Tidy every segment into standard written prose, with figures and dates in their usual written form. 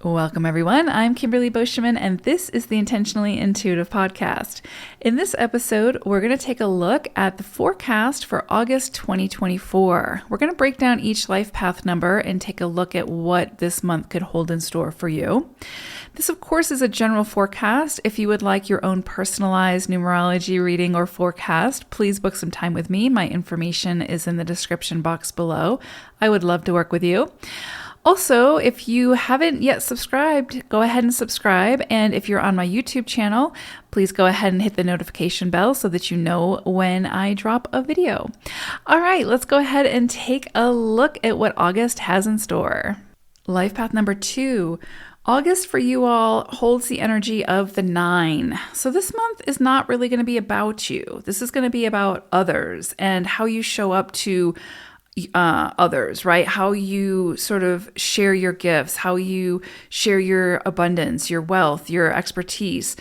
Welcome, everyone. I'm Kimberly Boschman, and this is the Intentionally Intuitive Podcast. In this episode, we're going to take a look at the forecast for August 2024. We're going to break down each life path number and take a look at what this month could hold in store for you. This, of course, is a general forecast. If you would like your own personalized numerology reading or forecast, please book some time with me. My information is in the description box below. I would love to work with you. Also, if you haven't yet subscribed, go ahead and subscribe. And if you're on my YouTube channel, please go ahead and hit the notification bell so that you know when I drop a video. All right, let's go ahead and take a look at what August has in store. Life path number 2. August for you all holds the energy of the 9. So this month is not really going to be about you. This is going to be about others and how you show up to others, right? How you sort of share your gifts, how you share your abundance, your wealth, your expertise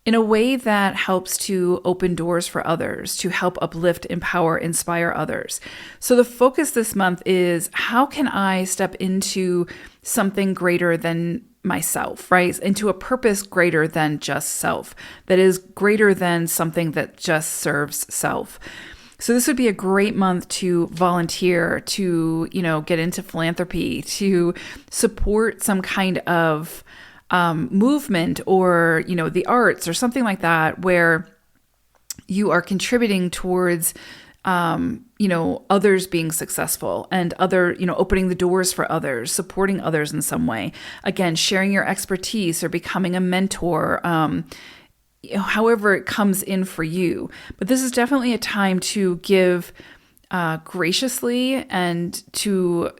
in a way that helps to open doors for others, to help uplift, empower, inspire others. So the focus this month is how can I step into something greater than myself, right? Into a purpose greater than just self, that is greater than something that just serves self. So this would be a great month to volunteer, to, get into philanthropy, to support some kind of movement or, the arts or something like that, where you are contributing towards, others being successful and opening the doors for others, supporting others in some way. Again, sharing your expertise or becoming a mentor, however it comes in for you. But this is definitely a time to give graciously and to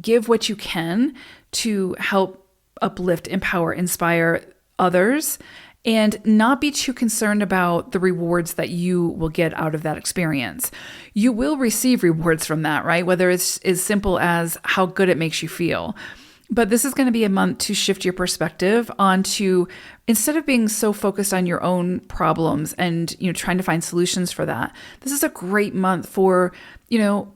give what you can to help uplift, empower, inspire others, and not be too concerned about the rewards that you will get out of that experience. You will receive rewards from that, right? Whether it's as simple as how good it makes you feel. But this is going to be a month to shift your perspective onto, instead of being so focused on your own problems and, trying to find solutions for that, this is a great month for,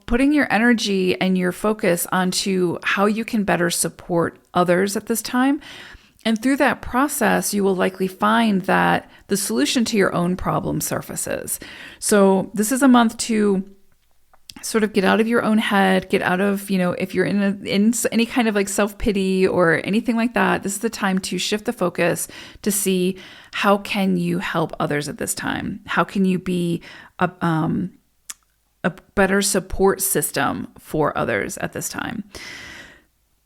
putting your energy and your focus onto how you can better support others at this time. And through that process, you will likely find that the solution to your own problem surfaces. So this is a month to sort of get out of your own head, get out of, if you're in any kind of like self-pity or anything like that, this is the time to shift the focus to see how can you help others at this time? How can you be a better support system for others at this time?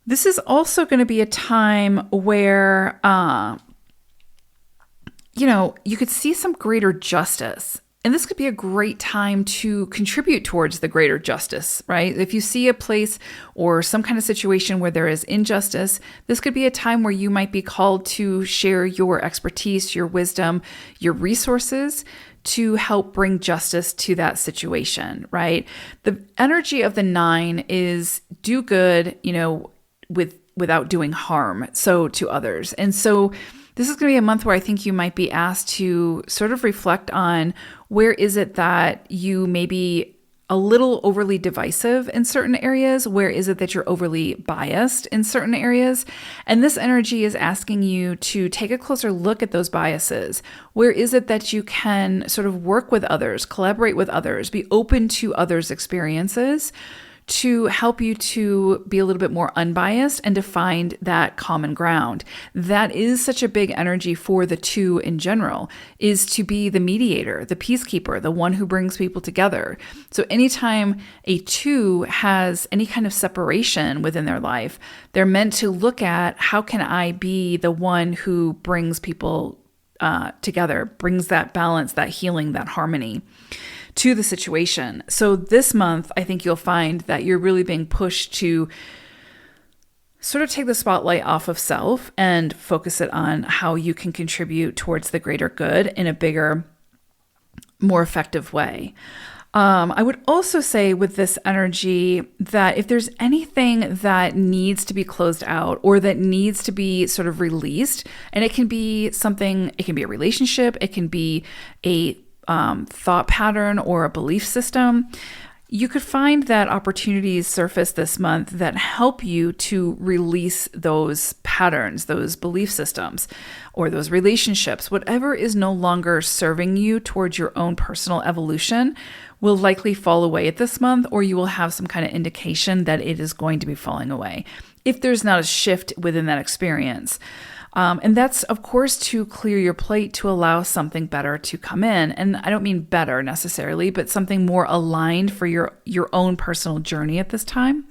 This is also going to be a time where, you could see some greater justice. And this could be a great time to contribute towards the greater justice, right? If you see a place or some kind of situation where there is injustice, this could be a time where you might be called to share your expertise, your wisdom, your resources to help bring justice to that situation, right? The energy of the 9 is do good, without doing harm, so to others. And so this is going to be a month where I think you might be asked to sort of reflect on where is it that you may be a little overly divisive in certain areas? Where is it that you're overly biased in certain areas? And this energy is asking you to take a closer look at those biases. Where is it that you can sort of work with others, collaborate with others, be open to others' experiences, to help you to be a little bit more unbiased and to find that common ground. That is such a big energy for the 2 in general, is to be the mediator, the peacekeeper, the one who brings people together. So anytime a 2 has any kind of separation within their life, they're meant to look at how can I be the one who brings people together, brings that balance, that healing, that harmony to the situation. So this month, I think you'll find that you're really being pushed to sort of take the spotlight off of self and focus it on how you can contribute towards the greater good in a bigger, more effective way. I would also say with this energy that if there's anything that needs to be closed out or that needs to be sort of released, and it can be something, it can be a relationship, it can be a thought pattern or a belief system, You could find that opportunities surface this month that help you to release those patterns, those belief systems, or those relationships. Whatever is no longer serving you towards your own personal evolution will likely fall away at this month, or you will have some kind of indication that it is going to be falling away if there's not a shift within that experience. And that's, of course, to clear your plate to allow something better to come in. And I don't mean better necessarily, but something more aligned for your own personal journey at this time.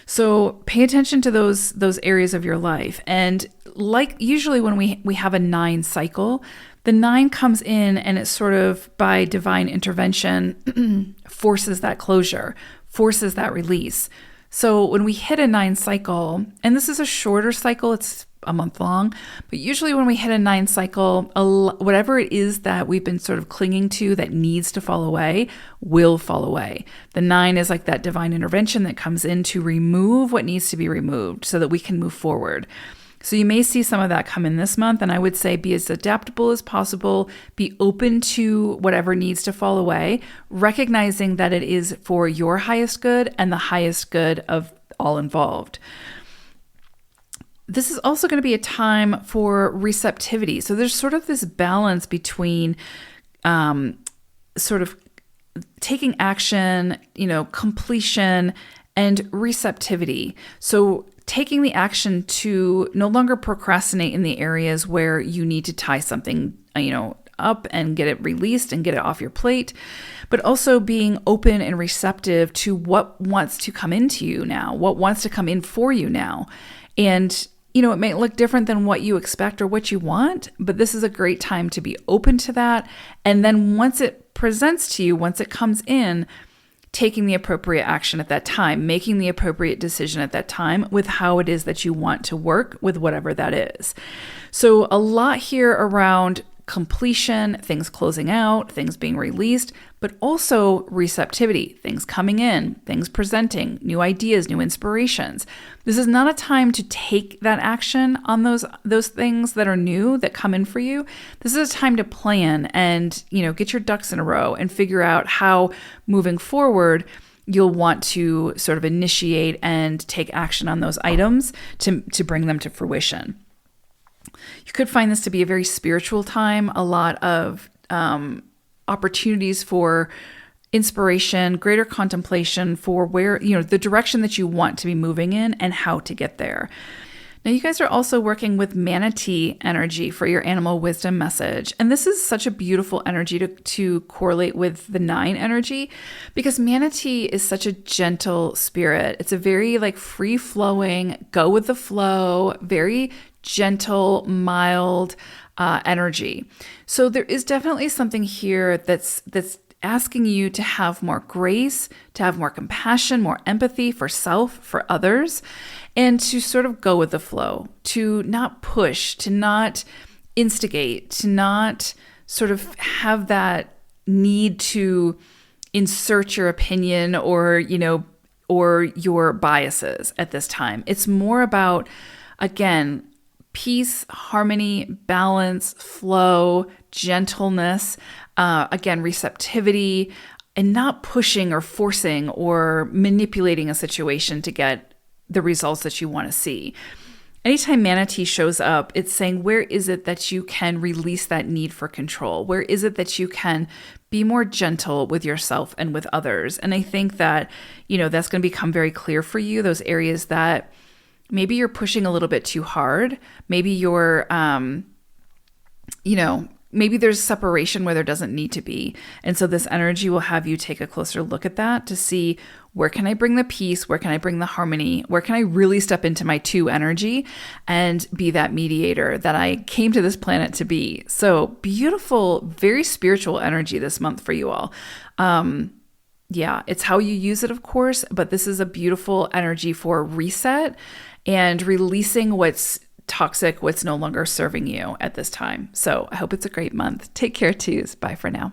So pay attention to those areas of your life. And like usually when we have a 9 cycle, the 9 comes in and it sort of by divine intervention forces that closure, forces that release. So when we hit a 9 cycle, and this is a shorter cycle, it's a month long, but usually when we hit a 9 cycle, whatever it is that we've been sort of clinging to that needs to fall away will fall away. The 9 is like that divine intervention that comes in to remove what needs to be removed so that we can move forward. So you may see some of that come in this month, and I would say be as adaptable as possible, be open to whatever needs to fall away, recognizing that it is for your highest good and the highest good of all involved. This is also going to be a time for receptivity. So there's sort of this balance between sort of taking action, completion, and receptivity. So taking the action to no longer procrastinate in the areas where you need to tie something, up and get it released and get it off your plate, but also being open and receptive to what wants to come into you now, what wants to come in for you now. And, it may look different than what you expect or what you want, but this is a great time to be open to that. And then once it presents to you, once it comes in, taking the appropriate action at that time, making the appropriate decision at that time with how it is that you want to work with whatever that is. So a lot here around completion, things closing out, things being released, but also receptivity, things coming in, things presenting, new ideas, new inspirations. This is not a time to take that action on those things that are new that come in for you. This is a time to plan and, get your ducks in a row and figure out how moving forward you'll want to sort of initiate and take action on those items to bring them to fruition. You could find this to be a very spiritual time, a lot of opportunities for inspiration, greater contemplation for where, the direction that you want to be moving in and how to get there. Now, you guys are also working with manatee energy for your animal wisdom message. And this is such a beautiful energy to correlate with the 9 energy because manatee is such a gentle spirit. It's a very free-flowing, go with the flow, very gentle, mild energy. So there is definitely something here that's asking you to have more grace, to have more compassion, more empathy for self, for others, and to sort of go with the flow, to not push, to not instigate, to not sort of have that need to insert your opinion or your biases at this time. It's more about, again, peace, harmony, balance, flow, gentleness, again, receptivity, and not pushing or forcing or manipulating a situation to get the results that you want to see. Anytime manatee shows up, it's saying, where is it that you can release that need for control? Where is it that you can be more gentle with yourself and with others? And I think that, that's going to become very clear for you, those areas that maybe you're pushing a little bit too hard. Maybe you're, maybe there's separation where there doesn't need to be. And so this energy will have you take a closer look at that to see, where can I bring the peace? Where can I bring the harmony? Where can I really step into my 2 energy and be that mediator that I came to this planet to be? So beautiful, very spiritual energy this month for you all. Yeah, it's how you use it, of course, but this is a beautiful energy for reset and releasing what's toxic, what's no longer serving you at this time. So I hope it's a great month. Take care, twos. Bye for now.